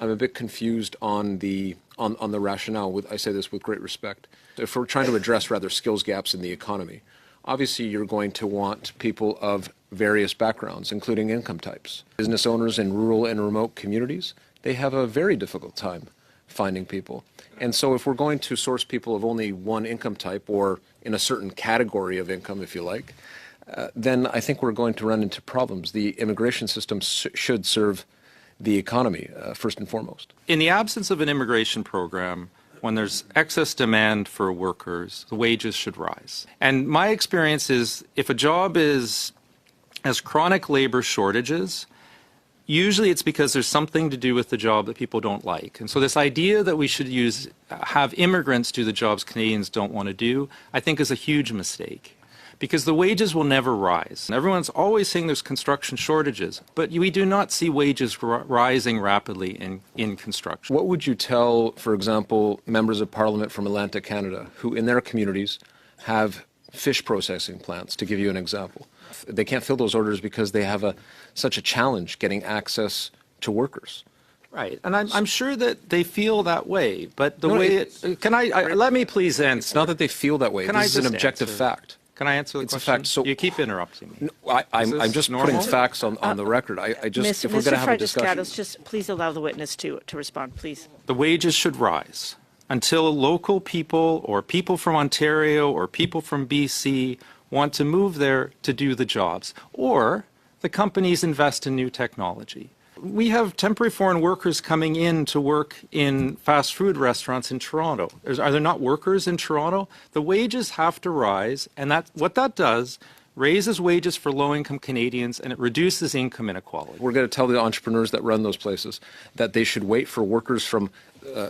I'm a bit confused on the rationale. I say this with great respect. If we're trying to address rather skills gaps in the economy, obviously you're going to want people of various backgrounds, including income types. Business owners in rural and remote communities, they have a very difficult time finding people. And so if we're going to source people of only one income type or in a certain category of income, if you like, then I think we're going to run into problems. The immigration system should serve the economy first and foremost. In the absence of an immigration program, when there's excess demand for workers, the wages should rise. And my experience is if a job has chronic labor shortages, usually it's because there's something to do with the job that people don't like. And so this idea that we should have immigrants do the jobs Canadians don't want to do, I think is a huge mistake. Because the wages will never rise. And everyone's always saying there's construction shortages, but we do not see wages rising rapidly in construction. What would you tell, for example, members of Parliament from Atlantic Canada who in their communities have fish processing plants, to give you an example? They can't fill those orders because they have such a challenge getting access to workers. Right, and I'm sure that they feel that way, but the way let me please answer. It's not that they feel that way. This is an objective fact. Can I answer the question? It's a fact. So you keep interrupting me. No, I'm just putting facts on the record. If we're going to have a discussion. Just please allow the witness to respond, please. The wages should rise until local people or people from Ontario or people from BC want to move there to do the jobs, or the companies invest in new technology. We have temporary foreign workers coming in to work in fast food restaurants in Toronto. Are there not workers in Toronto? The wages have to rise, and what that does raises wages for low-income Canadians, and it reduces income inequality. We're going to tell the entrepreneurs that run those places that they should wait for workers from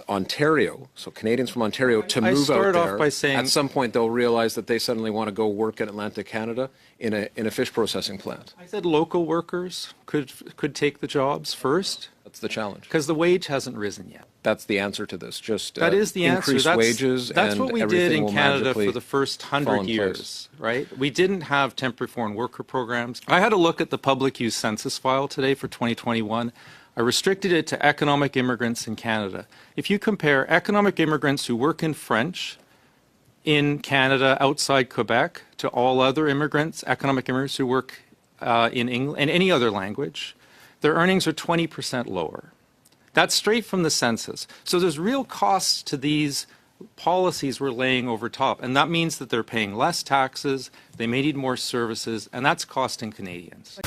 Ontario, so Canadians from Ontario, to move out there. Off by saying, at some point they'll realize that they suddenly want to go work in Atlantic Canada in a fish processing plant. I said local workers could take the jobs first. That's the challenge. Because the wage hasn't risen yet. That's the answer to this. Just that is the answer. Increase wages. That's and what we did in Canada for the first 100 years, right? We didn't have temporary foreign worker programs. I had a look at the public use census file today for 2021. I restricted it to economic immigrants in Canada. If you compare economic immigrants who work in French in Canada outside Quebec to all other immigrants, economic immigrants who work in English and any other language, their earnings are 20% lower. That's straight from the census. So there's real costs to these policies we're laying over top, and that means that they're paying less taxes, they may need more services, and that's costing Canadians.